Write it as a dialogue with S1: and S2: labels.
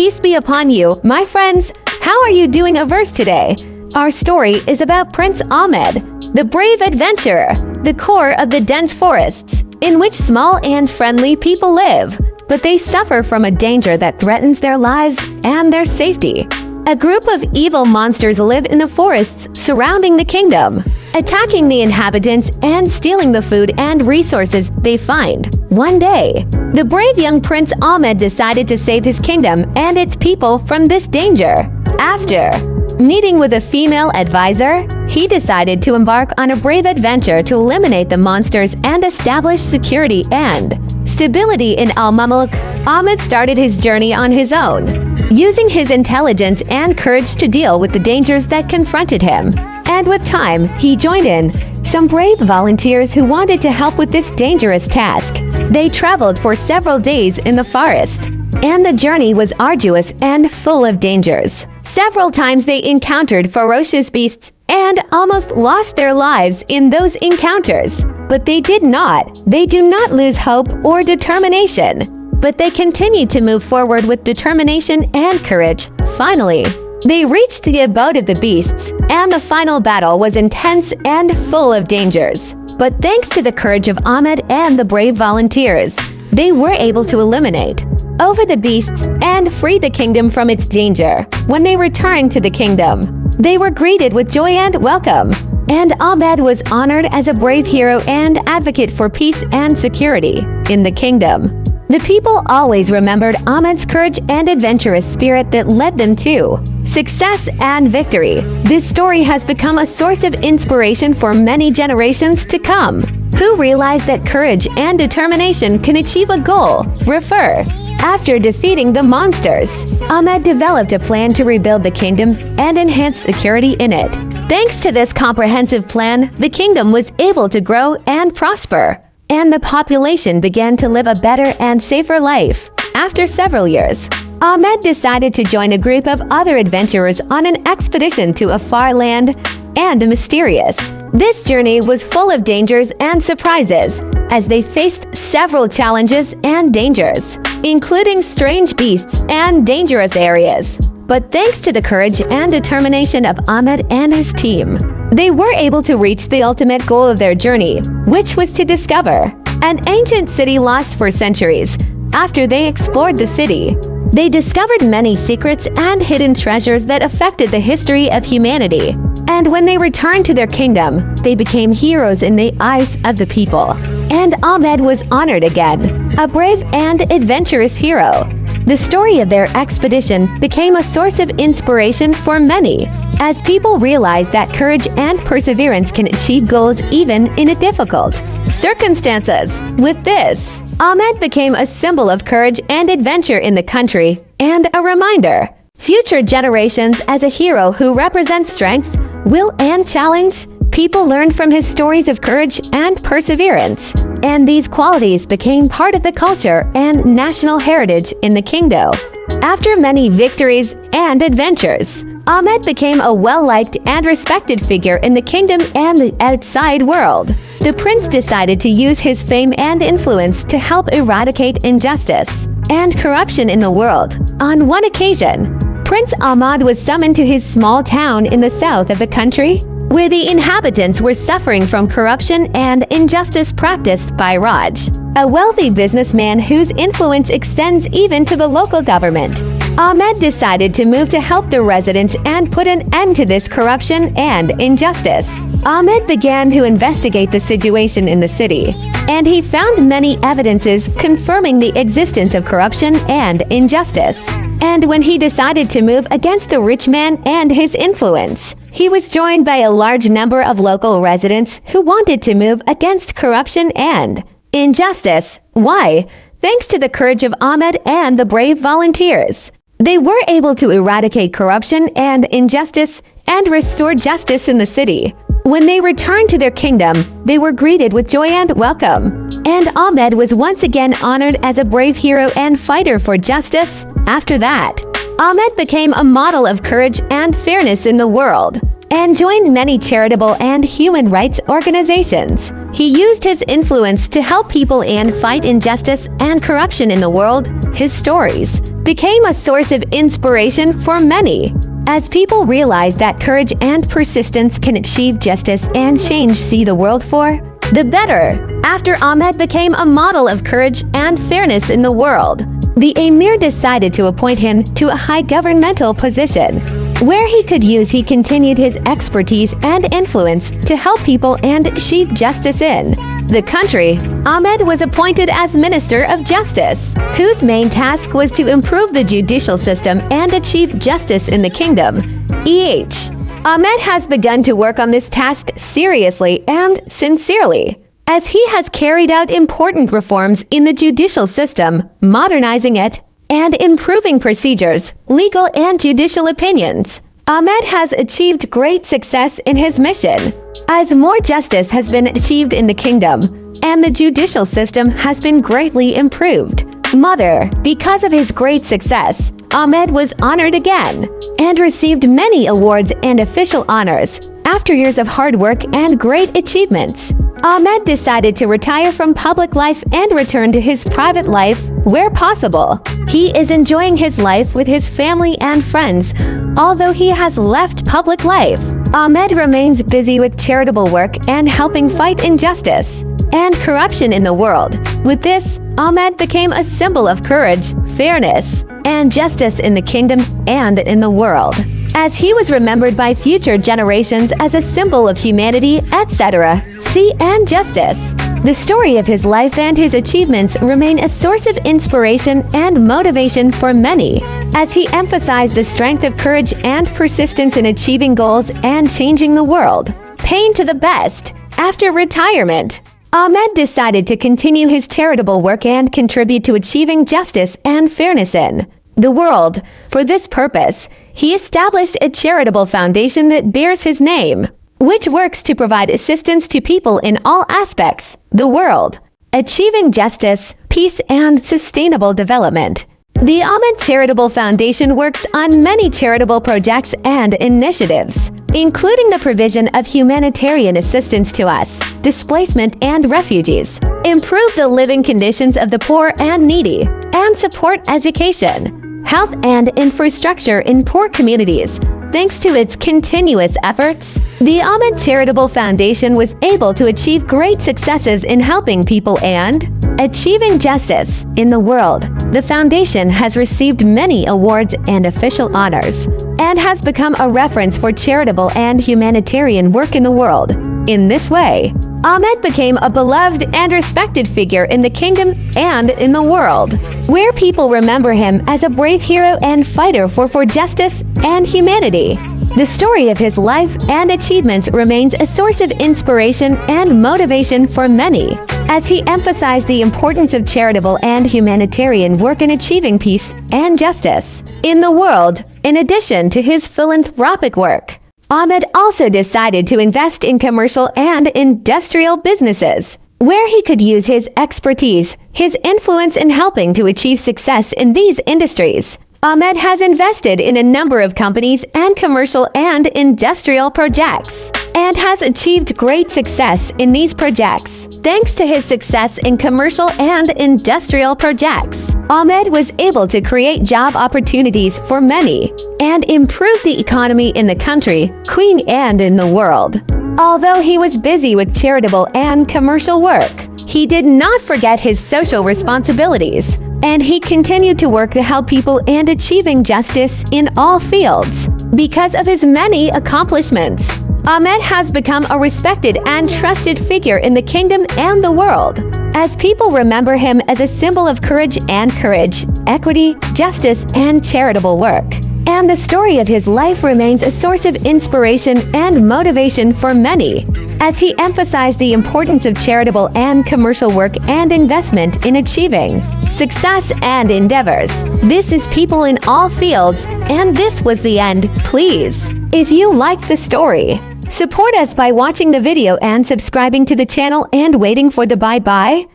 S1: Peace be upon you, my friends. How are you doing a verse today? Our story is about Prince Ahmed, the brave adventurer, the core of the dense forests, in which small and friendly people live, but they suffer from a danger that threatens their lives and their safety. A group of evil monsters live in the forests surrounding the kingdom, attacking the inhabitants and stealing the food and resources they find. One day, the brave young Prince Ahmed decided to save his kingdom and its people from this danger. After meeting with a female advisor, he decided to embark on a brave adventure to eliminate the monsters and establish security and stability in Al-Mamluk. Ahmed started his journey on his own, using his intelligence and courage to deal with the dangers that confronted him. And with time, he joined in some brave volunteers who wanted to help with this dangerous task. They traveled for several days in the forest, and the journey was arduous and full of dangers. Several times they encountered ferocious beasts and almost lost their lives in those encounters. But they do not lose hope or determination. But they continued to move forward with determination and courage. Finally, they reached the abode of the beasts, and the final battle was intense and full of dangers. But thanks to the courage of Ahmed and the brave volunteers, they were able to eliminate over the beasts and free the kingdom from its danger. When they returned to the kingdom, they were greeted with joy and welcome, and Ahmed was honored as a brave hero and advocate for peace and security in the kingdom. The people always remembered Ahmed's courage and adventurous spirit that led them to success and victory. This story has become a source of inspiration for many generations to come, who realize that courage and determination can achieve a goal. After defeating the monsters, Ahmed developed a plan to rebuild the kingdom and enhance security in it. Thanks to this comprehensive plan, the kingdom was able to grow and prosper, and the population began to live a better and safer life. After several years, Ahmed decided to join a group of other adventurers on an expedition to a far land and mysterious. This journey was full of dangers and surprises, as they faced several challenges and dangers, including strange beasts and dangerous areas. But thanks to the courage and determination of Ahmed and his team, they were able to reach the ultimate goal of their journey, which was to discover an ancient city lost for centuries. After they explored the city, they discovered many secrets and hidden treasures that affected the history of humanity. And when they returned to their kingdom, they became heroes in the eyes of the people. And Ahmed was honored again, a brave and adventurous hero. The story of their expedition became a source of inspiration for many, as people realized that courage and perseverance can achieve goals even in difficult circumstances. With this, Ahmed became a symbol of courage and adventure in the country, and a reminder future generations as a hero who represents strength, will, and challenge. People learned from his stories of courage and perseverance, and these qualities became part of the culture and national heritage in the kingdom. After many victories and adventures, Ahmed became a well-liked and respected figure in the kingdom and the outside world. The prince decided to use his fame and influence to help eradicate injustice and corruption in the world. On one occasion, Prince Ahmed was summoned to his small town in the south of the country, where the inhabitants were suffering from corruption and injustice practiced by Raj, a wealthy businessman whose influence extends even to the local government. Ahmed decided to move to help the residents and put an end to this corruption and injustice. Ahmed began to investigate the situation in the city, and he found many evidences confirming the existence of corruption and injustice. And when he decided to move against the rich man and his influence, he was joined by a large number of local residents who wanted to move against corruption and injustice. Why? Thanks to the courage of Ahmed and the brave volunteers, they were able to eradicate corruption and injustice and restore justice in the city. When they returned to their kingdom, they were greeted with joy and welcome. And Ahmed was once again honored as a brave hero and fighter for justice. After that, Ahmed became a model of courage and fairness in the world, and joined many charitable and human rights organizations. He used his influence to help people and fight injustice and corruption in the world. His stories became a source of inspiration for many. As people realized that courage and persistence can achieve justice and change see the world for the better. After Ahmed became a model of courage and fairness in the world, the Emir decided to appoint him to a high governmental position. Where he continued his expertise and influence to help people and achieve justice in the country. Ahmed was appointed as Minister of Justice, whose main task was to improve the judicial system and achieve justice in the kingdom. Ahmed has begun to work on this task seriously and sincerely, as he has carried out important reforms in the judicial system, modernizing it, and improving procedures, legal and judicial opinions. Ahmed has achieved great success in his mission, as more justice has been achieved in the kingdom, and the judicial system has been greatly improved. Because of his great success, Ahmed was honored again, and received many awards and official honors. After years of hard work and great achievements, Ahmed decided to retire from public life and return to his private life where possible. He is enjoying his life with his family and friends, although he has left public life. Ahmed remains busy with charitable work and helping fight injustice and corruption in the world. With this, Ahmed became a symbol of courage, fairness, and justice in the kingdom and in the world, as he was remembered by future generations as a symbol of humanity, etc. and justice. The story of his life and his achievements remain a source of inspiration and motivation for many, as he emphasized the strength of courage and persistence in achieving goals and changing the world. Pain to the best. After retirement, Ahmed decided to continue his charitable work and contribute to achieving justice and fairness in the world. For this purpose, he established a charitable foundation that bears his name, which works to provide assistance to people in all aspects of the world, achieving justice, peace, and sustainable development. The Ahmed Charitable Foundation works on many charitable projects and initiatives, including the provision of humanitarian assistance to us, displacement and refugees, improve the living conditions of the poor and needy, and support education, health and infrastructure in poor communities. Thanks to its continuous efforts, the Ahmed Charitable Foundation was able to achieve great successes in helping people and achieving justice in the world. The foundation has received many awards and official honors, and has become a reference for charitable and humanitarian work in the world. In this way, Ahmed became a beloved and respected figure in the kingdom and in the world, where people remember him as a brave hero and fighter for justice and humanity. The story of his life and achievements remains a source of inspiration and motivation for many, as he emphasized the importance of charitable and humanitarian work in achieving peace and justice in the world. In addition to his philanthropic work, Ahmed also decided to invest in commercial and industrial businesses, where he could use his expertise, his influence in helping to achieve success in these industries. Ahmed has invested in a number of companies and commercial and industrial projects, and has achieved great success in these projects. Thanks to his success in commercial and industrial projects, Ahmed was able to create job opportunities for many and improve the economy in the country, Queen, and in the world. Although he was busy with charitable and commercial work, he did not forget his social responsibilities, and he continued to work to help people and achieving justice in all fields. Because of his many accomplishments, Ahmed has become a respected and trusted figure in the kingdom and the world, as people remember him as a symbol of courage, equity, justice, and charitable work. And the story of his life remains a source of inspiration and motivation for many, as he emphasized the importance of charitable and commercial work and investment in achieving success and endeavors. This is people in all fields, and this was the end. Please, if you like the story, support us by watching the video and subscribing to the channel and waiting for the bye-bye.